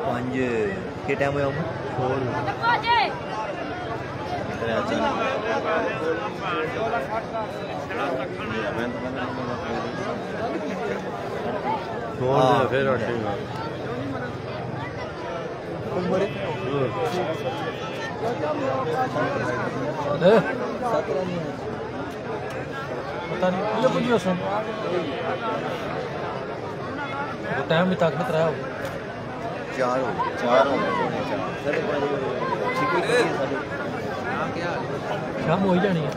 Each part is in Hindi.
पाँच के टाइम हुआ हूँ फिर पता नहीं ये कुछ नहीं सुन वो टाइम भी तक नहीं रहा चार शाम हो ही जानी है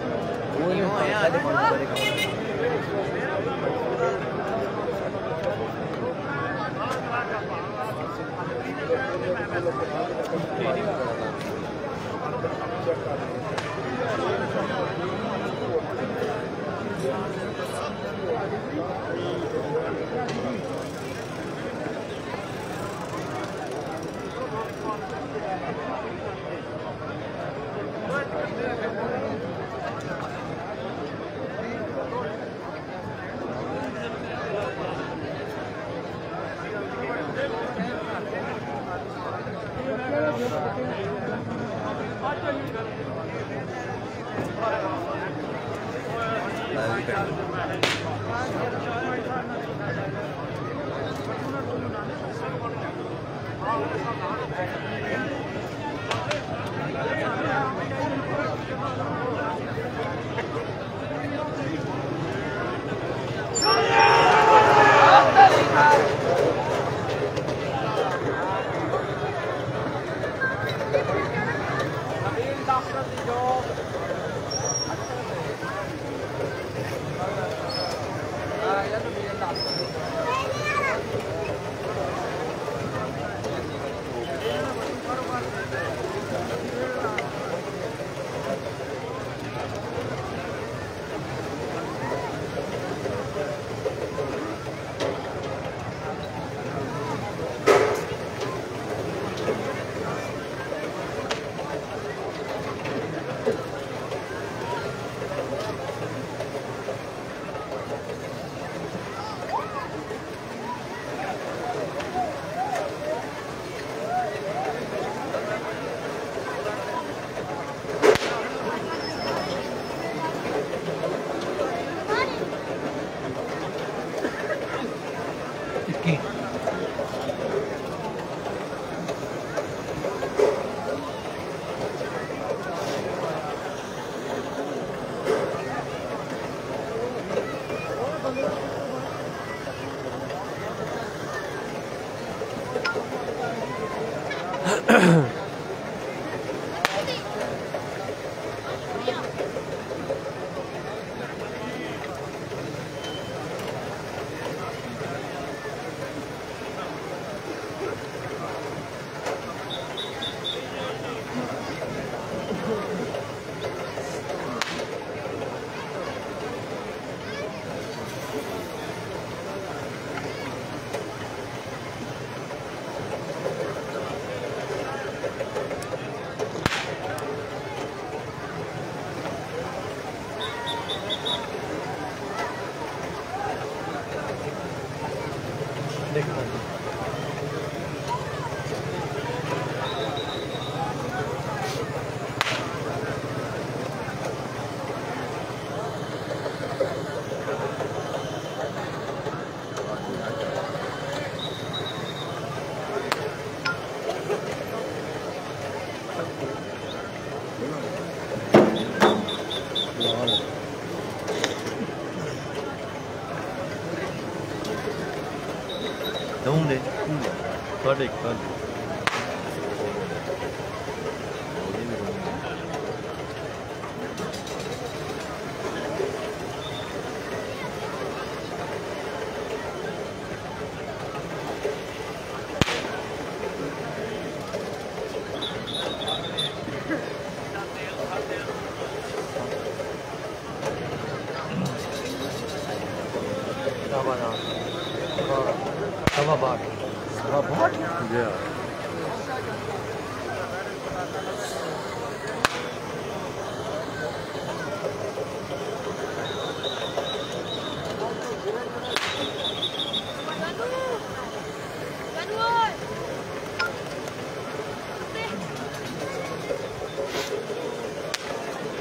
Yeah.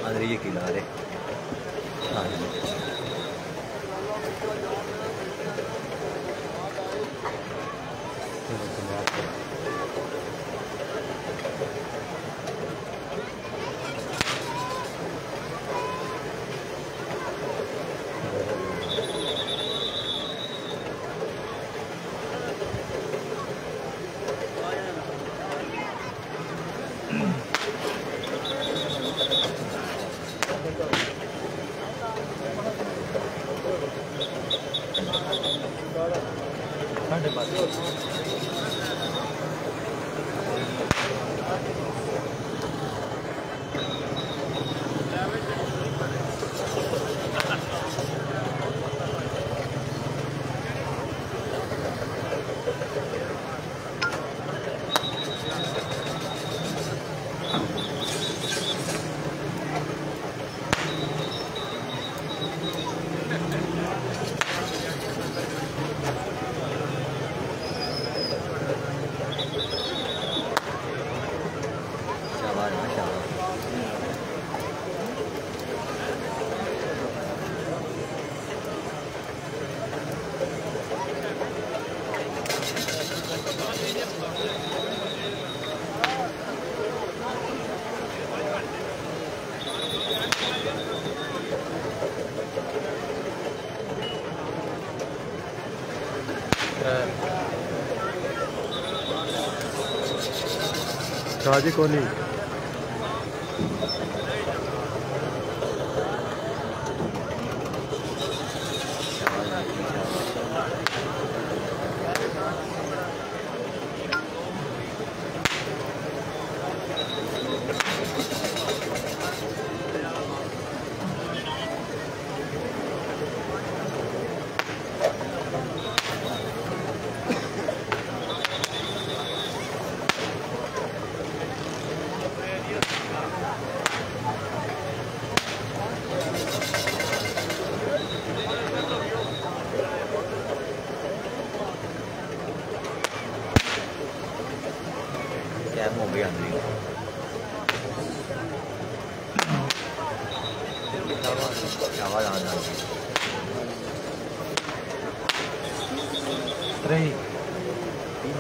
अंदर ये किनारे हाँ साढ़े पाँच शाहजी कोहली कैम हो गया अंदर आवाज आना रही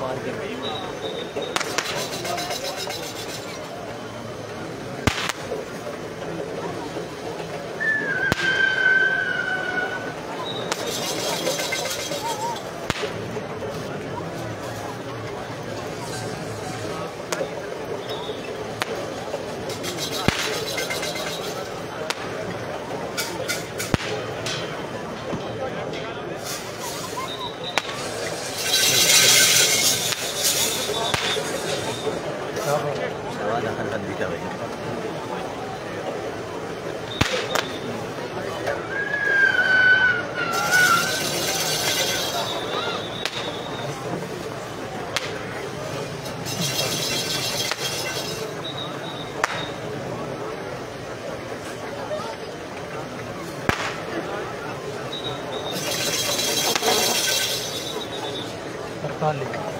मार के आवाज आना दिखा भाई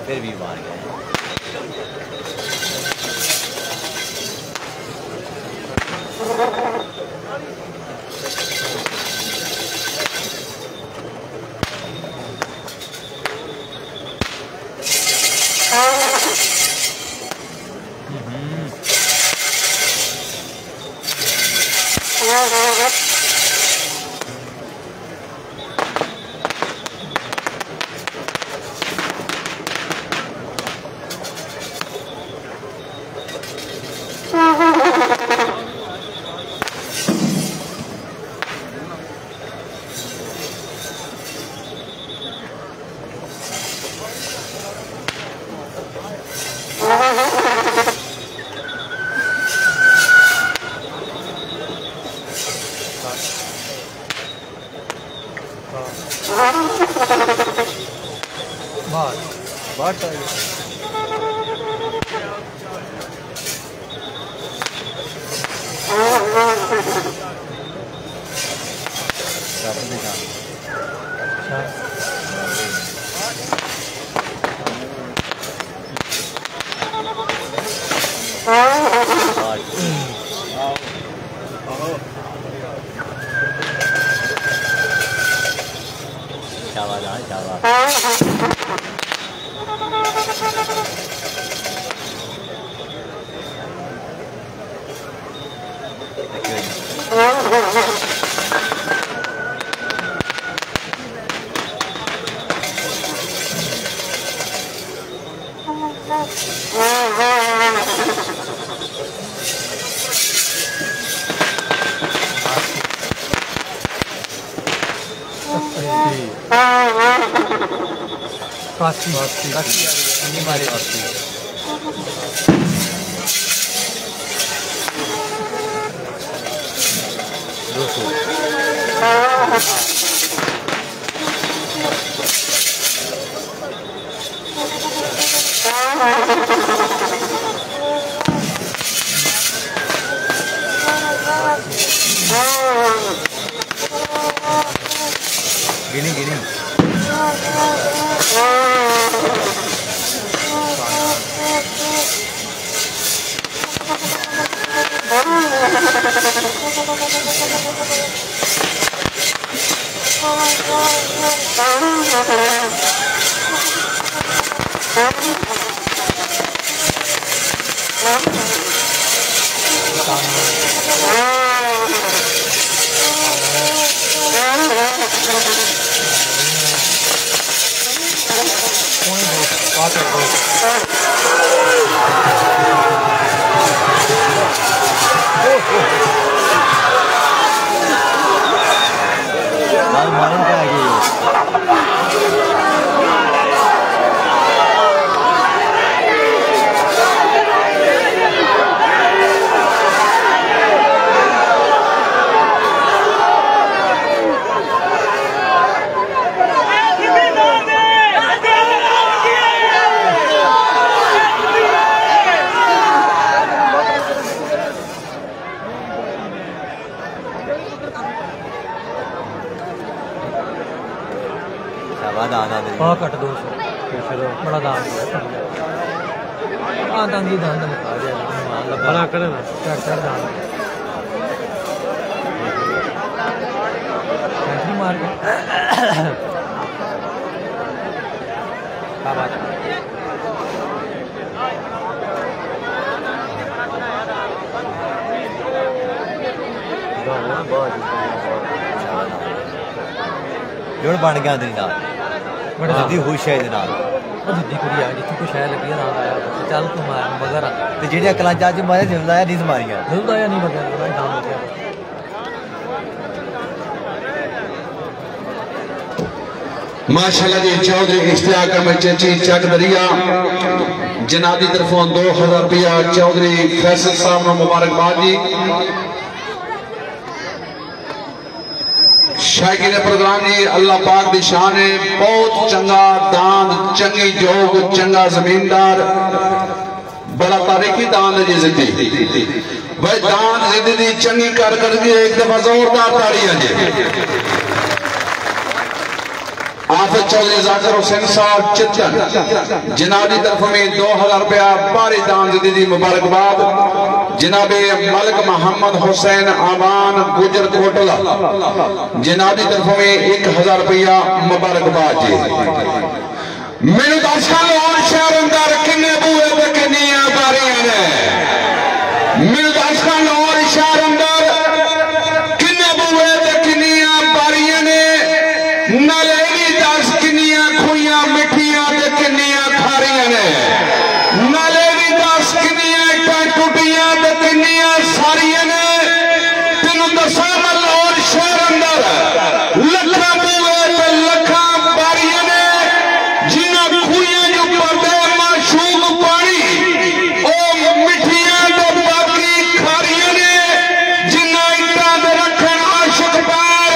फिर भी मार गया बाट आ गया गिनी गिनी मालूम क्या है कट 200 बड़ा दाम तंगी दान बड़ा करे ना ट्रैक्टर दान मार के क्या बात जोड़ बन गया बड़ा जल्दी खुश है जनाब जिद्दी कुड़ी आ जितनी कुछ है लगी ना आया चल तू मार मगर ते जेडी अकलां चाच मारे जिंदा नहीं मारियां जिंदा या नहीं मगर मैं नाम लिया माशाल्लाह जी चौधरी इश्तियाक अहमद चेची चक दरिया जनादी तरफों 2000 रुपया चौधरी फैसल साहब को मुबारकबाद जी शायकीन प्रोग्राम जी अल्लाह पाक दी शान है बहुत चंगा दान चंगी जोग चंगा जमींदार बड़ा तारीखी दान है जी जिंदगी भाई दान जिंदगी चंगी कर करके एक दफा जोरदार ताड़ियां जी आफत चौधरी जाकिर हुसैन साहब चित्तन जनाबी तरफ में 2000 रुपया भारी दान दी मुबारकबाद जनाबे मलिक मोहम्मद हुसैन आमान गुजर कोटला जनाबी तरफ में 1000 रुपया मुबारकबाद जी मेनू दर्शकों लाहौर शहर अंदर किन्ने बूहे ते किन्नियां बारियां ने मेनू दर्शकों लाहौर शहर अंदर किन्ने बूहे ते किन्नियां बारियां ने नाले खुइयां मिठियां किन्नियां खारियां ने नाले भी दस किन्नियां इट्टां टुटियां किन्नियां सारियां ने तेन दसा लाहौर शहर अंदर लखा बूहे लखा बारियां ने जिन्होंने खुइयां जो पड़ते माशूक पानी मिठियां बाकी खारियां ने जिन्हें इट्टां रखन आशिक पार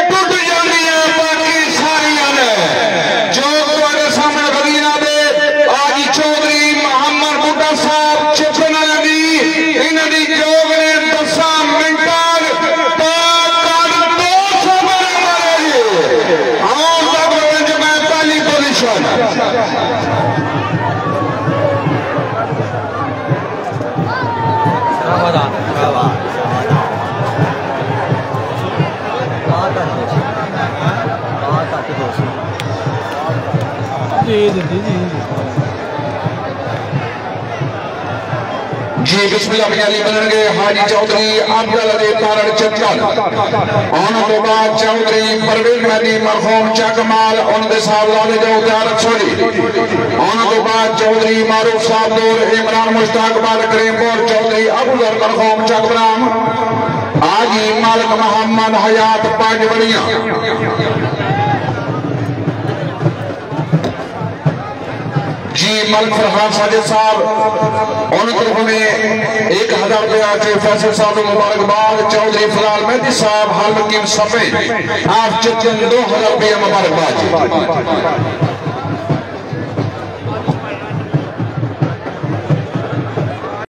टुट जानियां बाकी सारियां ने चौधरी मोहम्मद बुड्ढा साहब चिपन लगी इन्होंने जोग ने 10 मिनट जी बिस्मिल्लाह बयाली बननगे हाजी चौधरी अब्दुल अली तारड़ चत्तल उन तो बाद चौधरी परवेज मेहदी मरहूम चकमाल उनके साहबजादे जो तैयार छोड़ी उन तो बाद चौधरी मारूफ साहब दूर इमरान मुश्ताक बाल करीमपुर चौधरी अबूजर मरहूम चकबराम हाजी मालिक मोहम्मद हयात पांच बड़िया जी मलिक फरहान साजिद साहब उन तरफ में 1000 रुपया के फैसल साहब मुबारकबाद चौधरी फलाल मेहदी साहब हाल मकीम सफे आप चितन 2000 रुपया मुबारकबाद।